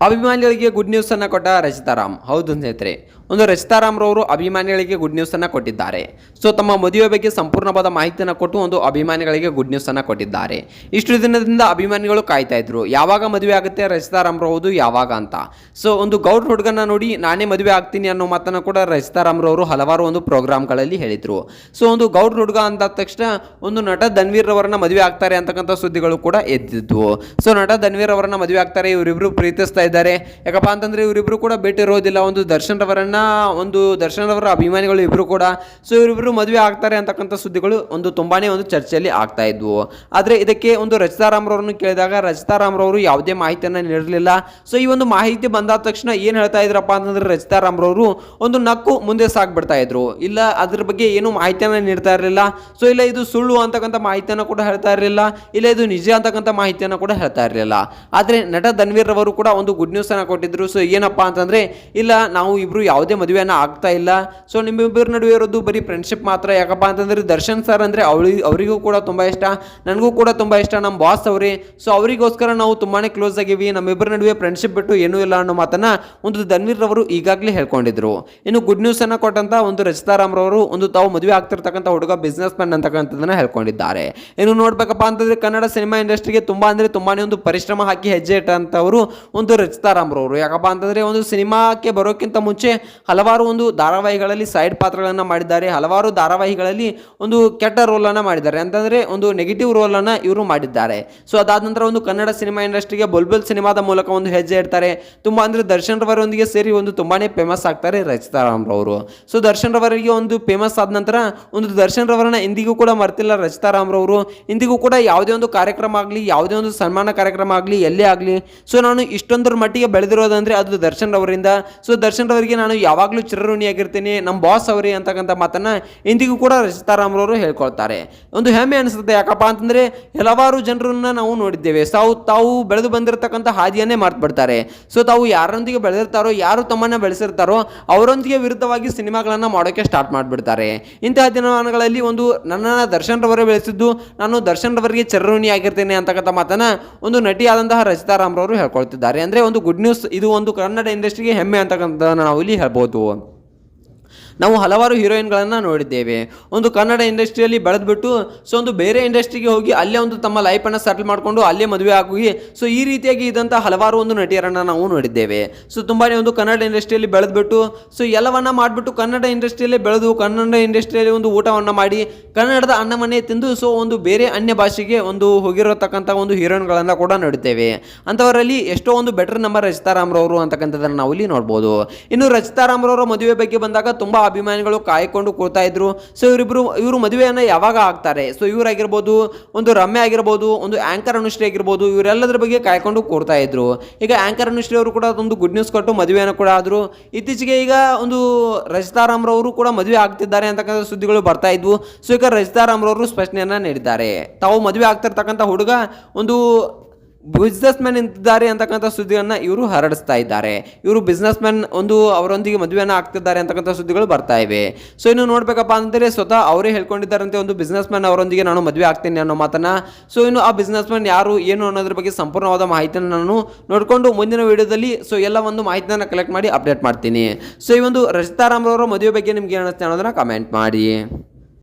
ಅಭಿಮಾನಿಗಳಿಗೆ good news ಅನ್ನು ಕೊಟ್ಟ ರಚಿತಾರಾಮ್. ಹೌದು ಸ್ನೇಹಿತರೆ, ಒಂದು ರಚಿತಾರಾಮ್ರವರು ಅಭಿಮಾನಿಗಳಿಗೆ ಗುಡ್ ನ್ಯೂಸ್ ಅನ್ನು ಕೊಟ್ಟಿದ್ದಾರೆ. ಸೊ ತಮ್ಮ ಮದುವೆ ಬಗ್ಗೆ ಸಂಪೂರ್ಣವಾದ ಮಾಹಿತಿಯನ್ನು ಕೊಟ್ಟು ಒಂದು ಅಭಿಮಾನಿಗಳಿಗೆ ಗುಡ್ ನ್ಯೂಸ್ ಅನ್ನು ಕೊಟ್ಟಿದ್ದಾರೆ. ಇಷ್ಟು ದಿನದಿಂದ ಅಭಿಮಾನಿಗಳು ಕಾಯ್ತಾ ಇದ್ರು, ಯಾವಾಗ ಮದುವೆ ಆಗುತ್ತೆ ರಚಿತಾರಾಮ್ರವರು ಯಾವಾಗ ಅಂತ. ಸೊ ಒಂದು ಗೌಡ್ ಹುಡುಗನ ನೋಡಿ ನಾನೇ ಮದುವೆ ಆಗ್ತೀನಿ ಅನ್ನೋ ಮಾತನ್ನು ಕೂಡ ರಚಿತಾರಾಮ್ರವರು ಹಲವಾರು ಒಂದು ಪ್ರೋಗ್ರಾಮ್ಗಳಲ್ಲಿ ಹೇಳಿದ್ರು. ಸೊ ಒಂದು ಗೌಡ್ ಹುಡುಗ ಅಂದ ತಕ್ಷಣ ಒಂದು ನಟ ಧನ್ವೀರ್ ಅವರನ್ನ ಮದುವೆ ಆಗ್ತಾರೆ ಅಂತಕ್ಕಂಥ ಸುದ್ದಿಗಳು ಕೂಡ ಎದ್ದಿದ್ವು. ಸೊ ನಟ ಧನ್ವೀರ್ ಅವರನ್ನ ಮದುವೆ ಆಗ್ತಾರೆ, ಇವರಿಬ್ರು ಪ್ರೀತಿಸ್ತಾ ಇದ್ದಾರೆ. ಯಾಕಪ್ಪ ಅಂತಂದ್ರೆ ಇವರಿಬ್ರು ಕೂಡ ಭೇಟಿ ಇರೋದಿಲ್ಲ. ಒಂದು ದರ್ಶನ್ ರವರ ಅಭಿಮಾನಿಗಳು ಇಬ್ರು ಕೂಡ. ಸೊ ಇವರಿಬ್ರು ಮದುವೆ ಆಗ್ತಾರೆ ಅಂತಕ್ಕಂಥ ಸುದ್ದಿಗಳು ಒಂದು ತುಂಬಾನೇ ಒಂದು ಚರ್ಚೆಯಲ್ಲಿ ಆಗ್ತಾ ಇದ್ವು. ಆದ್ರೆ ಇದಕ್ಕೆ ಒಂದು ರಚಿತಾರಾಮ್ರವ್ರನ್ನು ಕೇಳಿದಾಗ ರಚಿತಾರಾಮ್ರವರು ಯಾವುದೇ ಮಾಹಿತಿಯನ್ನ ನೀಡಲಿಲ್ಲ. ಸೊ ಈ ಒಂದು ಮಾಹಿತಿ ಬಂದಾದ ತಕ್ಷಣ ಏನ್ ಹೇಳ್ತಾ ಇದ್ರಪ್ಪ ಅಂತಂದ್ರೆ ರಚಿತಾರಾಮ್ರವರು ಒಂದು ನಕ್ಕು ಮುಂದೆ ಸಾಗ್ಬಿಡ್ತಾ ಇದ್ರು. ಇಲ್ಲ ಅದ್ರ ಬಗ್ಗೆ ಏನು ಮಾಹಿತಿಯನ್ನ ನೀಡ್ತಾ ಇರಲಿಲ್ಲ. ಸೊ ಇಲ್ಲ ಇದು ಸುಳ್ಳು ಅಂತಕ್ಕಂಥ ಮಾಹಿತಿಯನ್ನು ಕೂಡ ಹೇಳ್ತಾ ಇರಲಿಲ್ಲ, ಇಲ್ಲ ಇದು ನಿಜ ಅಂತಕ್ಕಂಥ ಮಾಹಿತಿಯನ್ನು ಕೂಡ ಹೇಳ್ತಾ ಇರಲಿಲ್ಲ. ಆದ್ರೆ ನಟ ಧನ್ವೀರ್ ಅವರು ಕೂಡ ಒಂದು ಗುಡ್ ನ್ಯೂಸ್ ಅನ್ನ ಕೊಟ್ಟಿದ್ರು. ಸೊ ಏನಪ್ಪಾ ಅಂತಂದ್ರೆ, ಇಲ್ಲ ನಾವು ಇಬ್ರು ಯಾವುದೇ ಮದುವೆಯನ್ನ ಆಗ್ತಾ ಇಲ್ಲ. ಸೊ ನಿಮ್ಮಿಬ್ಬರ ನಡುವೆ ಇರೋದು ಬರೀ ಫ್ರೆಂಡ್ಶಿಪ್ ಮಾತ್ರ. ಯಾಕಪ್ಪ ಅಂತಂದ್ರೆ ದರ್ಶನ್ ಸರ್ ಅಂದ್ರೆ ಅವರಿಗೂ ಕೂಡ ತುಂಬಾ ಇಷ್ಟ, ನನಗೂ ಕೂಡ ತುಂಬಾ ಇಷ್ಟ, ನಮ್ಮ ಬಾಸ್ ಅವರೇ. ಸೊ ಅವರಿಗೋಸ್ಕರ ನಾವು ತುಂಬಾನೇ ಕ್ಲೋಸ್ ಆಗಿವಿ, ನಮ್ಮಿಬ್ಬರ ನಡುವೆ ಫ್ರೆಂಡ್ಶಿಪ್ ಬಿಟ್ಟು ಏನೂ ಇಲ್ಲ ಅನ್ನೋ ಮಾತನ್ನ ಒಂದು ಧನ್ವೀರ್ ಅವರು ಈಗಾಗಲೇ ಹೇಳ್ಕೊಂಡಿದ್ರು. ಇನ್ನು ಗುಡ್ ನ್ಯೂಸ್ ಅನ್ನ ಕೊಟ್ಟಂತ ಒಂದು ರಚಿತಾರಾಮ್ರವರು ಒಂದು ತಾವು ಮದುವೆ ಆಗ್ತಿರ್ತಕ್ಕಂಥ ಹುಡುಗ ಬಿಸ್ನೆಸ್ ಮ್ಯಾನ್ ಅಂತಕ್ಕಂಥದನ್ನ ಹೇಳ್ಕೊಂಡಿದ್ದಾರೆ. ಇನ್ನು ನೋಡ್ಬೇಕಪ್ಪ ಅಂತಂದ್ರೆ ಕನ್ನಡ ಸಿನಿಮಾ ಇಂಡಸ್ಟ್ರಿಗೆ ತುಂಬಾನೇ ಒಂದು ಪರಿಶ್ರಮ ಹಾಕಿ ಹೆಜ್ಜೆ ಇಟ್ಟಂತವರು ಒಂದು ರಚಿತಾರಾಮ್ರವರು. ಯಾಕಪ್ಪ ಅಂತಂದ್ರೆ ಒಂದು ಸಿನಿಮಾಕ್ಕೆ ಬರೋಕ್ಕಿಂತ ಮುಂಚೆ ಹಲವಾರು ಒಂದು ಧಾರಾವಾಹಿಗಳಲ್ಲಿ ಸೈಡ್ ಪಾತ್ರಗಳನ್ನ ಮಾಡಿದ್ದಾರೆ, ಹಲವಾರು ಧಾರಾವಾಹಿಗಳಲ್ಲಿ ಒಂದು ಕೆಟ್ಟ ರೋಲ್ ಅನ್ನ ಮಾಡಿದ್ದಾರೆ, ಅಂತಂದ್ರೆ ಒಂದು ನೆಗೆಟಿವ್ ರೋಲ್ ಅನ್ನ ಇವರು ಮಾಡಿದ್ದಾರೆ. ಸೊ ಅದಾದ ನಂತರ ಒಂದು ಕನ್ನಡ ಸಿನಿಮಾ ಇಂಡಸ್ಟ್ರಿಗೆ ಬುಲ್ಬುಲ್ ಸಿನಿಮಾದ ಮೂಲಕ ಒಂದು ಹೆಜ್ಜೆ ಇಡ್ತಾರೆ. ತುಂಬಾ ಅಂದ್ರೆ ದರ್ಶನ್ ರವರೊಂದಿಗೆ ಸೇರಿ ಒಂದು ತುಂಬಾನೇ ಫೇಮಸ್ ಆಗ್ತಾರೆ ರಚಿತಾರಾಮ್ರವರು. ಸೊ ದರ್ಶನ್ ರವರಿಗೆ ಒಂದು ಫೇಮಸ್ ಆದ ನಂತರ ಒಂದು ದರ್ಶನ್ ರವರನ್ನ ಇಂದಿಗೂ ಕೂಡ ಮರ್ತಿಲ್ಲ ರಚಿತಾರಾಮ್ರವರು. ಇಂದಿಗೂ ಕೂಡ ಯಾವುದೇ ಒಂದು ಕಾರ್ಯಕ್ರಮ ಆಗಲಿ, ಯಾವುದೇ ಒಂದು ಸನ್ಮಾನ ಕಾರ್ಯಕ್ರಮ ಆಗಲಿ, ಎಲ್ಲೇ ಆಗಲಿ, ಸೊ ನಾನು ಇಷ್ಟೊಂದರ ಮಟ್ಟಿಗೆ ಬೆಳೆದಿರೋದಂದ್ರೆ ಅದು ದರ್ಶನ್ ರವರಿಂದ. ಸೊ ದರ್ಶನ್ ರವರಿಗೆ ನಾನು ಯಾವಾಗಲೂ ಚಿರಋಣಿಯಾಗಿರ್ತೀನಿ, ನಮ್ಮ ಬಾಸ್ ಅವರೇ ಅಂತಕ್ಕಂಥ ಮಾತನ್ನ ಇಂದಿಗೂ ಕೂಡ ರಚಿತಾರಾಮ್ರವರು ಹೇಳ್ಕೊಳ್ತಾರೆ. ಒಂದು ಹೆಮ್ಮೆ ಅನಿಸುತ್ತೆ. ಯಾಕಪ್ಪ ಅಂತಂದ್ರೆ ಹಲವಾರು ಜನರನ್ನ ನಾವು ನೋಡಿದ್ದೇವೆ, ತಾವು ಬೆಳೆದು ಬಂದಿರತಕ್ಕಂಥ ಹಾದಿಯನ್ನೇ ಮಾರ್ತು ಬಿಡ್ತಾರೆ. ಸೊ ತಾವು ಯಾರೊಂದಿಗೆ ಬೆಳೆದಿರ್ತಾರೋ, ಯಾರು ತಮ್ಮನ್ನ ಬೆಳೆಸಿರ್ತಾರೋ ಅವರೊಂದಿಗೆ ವಿರುದ್ಧವಾಗಿ ಸಿನಿಮಾಗಳನ್ನ ಮಾಡೋಕೆ ಸ್ಟಾರ್ಟ್ ಮಾಡಿಬಿಡ್ತಾರೆ. ಇಂತಹ ದಿನಮಾನಗಳಲ್ಲಿ ಒಂದು ನನ್ನ ದರ್ಶನ್ ರವರೇ ಬೆಳೆಸಿದ್ದು, ನಾನು ದರ್ಶನ್ ರವರಿಗೆ ಚಿರಋಣಿ ಆಗಿರ್ತೇನೆ ಅಂತಕ್ಕಂಥ ಮಾತನ್ನ ಒಂದು ನಟಿಯಾದಂತಹ ರಚಿತಾರಾಮ್ರವರು ಹೇಳ್ಕೊಳ್ತಿದ್ದಾರೆ. ಅಂದ್ರೆ ಒಂದು ಗುಡ್ ನ್ಯೂಸ್, ಇದು ಒಂದು ಕನ್ನಡ ಇಂಡಸ್ಟ್ರಿಗೆ ಹೆಮ್ಮೆ ಅಂತಕ್ಕಂಥದ್ದನ್ನು ನಾವು ಇಲ್ಲಿ ಹೇಳ್ಬೋದು. ನಾವು ಹಲವಾರು ಹೀರೋಯಿನ್ಗಳನ್ನು ನೋಡಿದ್ದೇವೆ, ಒಂದು ಕನ್ನಡ ಇಂಡಸ್ಟ್ರಿಯಲ್ಲಿ ಬೆಳೆದ್ಬಿಟ್ಟು ಸೊ ಒಂದು ಬೇರೆ ಇಂಡಸ್ಟ್ರಿಗೆ ಹೋಗಿ ಅಲ್ಲೇ ಒಂದು ತಮ್ಮ ಲೈಫನ್ನು ಸೆಟಲ್ ಮಾಡಿಕೊಂಡು ಅಲ್ಲೇ ಮದುವೆ ಆಗಿ ಸೊ ಈ ರೀತಿಯಾಗಿ ಇದ್ದಂಥ ಹಲವಾರು ಒಂದು ನಟಿಯರನ್ನು ನಾವು ನೋಡಿದ್ದೇವೆ. ಸೊ ತುಂಬಾ ಒಂದು ಕನ್ನಡ ಇಂಡಸ್ಟ್ರಿಯಲ್ಲಿ ಬೆಳೆದ್ಬಿಟ್ಟು ಸೊ ಎಲ್ಲವನ್ನ ಮಾಡಿಬಿಟ್ಟು ಕನ್ನಡ ಇಂಡಸ್ಟ್ರಿಯಲ್ಲೇ ಬೆಳೆದು ಕನ್ನಡ ಇಂಡಸ್ಟ್ರಿಯಲ್ಲಿ ಒಂದು ಊಟವನ್ನು ಮಾಡಿ ಕನ್ನಡದ ಅನ್ನವನ್ನೇ ತಿಂದು ಸೊ ಒಂದು ಬೇರೆ ಅನ್ಯ ಭಾಷೆಗೆ ಒಂದು ಹೋಗಿರತಕ್ಕಂಥ ಒಂದು ಹೀರೋಯಿನ್ಗಳನ್ನು ಕೂಡ ನೋಡಿದ್ದೇವೆ. ಅಂಥವರಲ್ಲಿ ಎಷ್ಟೋ ಒಂದು ಬೆಟರ್ ನಂಬರ್ ರಚಿತಾರಾಮ್ರವರು ಅಂತಕ್ಕಂಥದ್ದನ್ನು ನಾವು ಇಲ್ಲಿ ನೋಡ್ಬೋದು. ಇನ್ನು ರಚಿತಾರಾಮ್ರವರ ಮದುವೆ ಬಗ್ಗೆ ಬಂದಾಗ ತುಂಬಾ ಅಭಿಮಾನಿಗಳು ಕಾಯ್ಕೊಂಡು ಕೂರ್ತಾ ಇದ್ರು. ಸೊ ಇವರು ಮದುವೆಯನ್ನ ಯಾವಾಗ ಆಗ್ತಾರೆ, ಸೊ ಇವರಾಗಿರ್ಬೋದು, ಒಂದು ರಮ್ಯ ಆಗಿರ್ಬೋದು, ಒಂದು ಆಂಕರ್ ಅನುಶ್ರೀ ಆಗಿರ್ಬೋದು, ಇವರೆಲ್ಲದರ ಬಗ್ಗೆ ಕಾಯ್ಕೊಂಡು ಕೂರ್ತಾ ಇದ್ರು. ಈಗ ಆಂಕರ್ ಅನುಶ್ರೀ ಅವರು ಕೂಡ ಒಂದು ಗುಡ್ ನ್ಯೂಸ್ ಕೊಟ್ಟು ಮದುವೆಯನ್ನು ಕೂಡ ಆದ್ರು. ಇತ್ತೀಚೆಗೆ ಈಗ ಒಂದು ರಚಿತಾರಾಮ್ರವರು ಕೂಡ ಮದುವೆ ಆಗ್ತಿದ್ದಾರೆ ಅಂತಕ್ಕಂಥ ಸುದ್ದಿಗಳು ಬರ್ತಾ ಇದ್ವು. ಸೊ ಈಗ ರಚಿತಾರಾಮ್ರವರು ಸ್ಪಷ್ಟನೆಯನ್ನ ನೀಡಿದ್ದಾರೆ. ತಾವು ಮದುವೆ ಆಗ್ತಿರ್ತಕ್ಕಂಥ ಹುಡುಗ ಒಂದು ಬಿಸ್ನೆಸ್ ಮ್ಯಾನ್ ಇದ್ದಾರೆ ಅಂತಕ್ಕಂಥ ಸುದ್ದಿಯನ್ನು ಇವರು ಹರಡಿಸ್ತಾ ಇದ್ದಾರೆ. ಇವರು ಬಿಸ್ನೆಸ್ ಮ್ಯಾನ್ ಒಂದು ಅವರೊಂದಿಗೆ ಮದುವೆಯನ್ನು ಆಗ್ತಿದ್ದಾರೆ ಅಂತಕ್ಕಂಥ ಸುದ್ದಿಗಳು ಬರ್ತಾ ಇವೆ. ಸೊ ಇನ್ನು ನೋಡ್ಬೇಕಪ್ಪ ಅಂತಂದರೆ ಸ್ವತಃ ಅವರೇ ಹೇಳ್ಕೊಂಡಿದ್ದಾರಂತೆ, ಒಂದು ಬಿಸ್ನೆಸ್ ಮ್ಯಾನ್ ಅವರೊಂದಿಗೆ ನಾನು ಮದುವೆ ಆಗ್ತೀನಿ ಅನ್ನೋ ಮಾತನ್ನ. ಸೊ ಇನ್ನು ಆ ಬಿಸ್ನೆಸ್ ಮ್ಯಾನ್ ಯಾರು ಏನು ಅನ್ನೋದ್ರ ಬಗ್ಗೆ ಸಂಪೂರ್ಣವಾದ ಮಾಹಿತಿಯನ್ನು ನಾನು ನೋಡಿಕೊಂಡು ಮುಂದಿನ ವಿಡಿಯೋದಲ್ಲಿ ಸೊ ಎಲ್ಲ ಒಂದು ಮಾಹಿತಿಯನ್ನು ಕಲೆಕ್ಟ್ ಮಾಡಿ ಅಪ್ಡೇಟ್ ಮಾಡ್ತೀನಿ. ಸೊ ಈ ಒಂದು ರಚಿತಾರಾಮ್ರವರ ಮದುವೆ ಬಗ್ಗೆ ನಿಮ್ಗೆ ಏನು ಅನ್ನಿಸ್ತಾ ಅನ್ನೋದನ್ನ ಕಮೆಂಟ್ ಮಾಡಿ.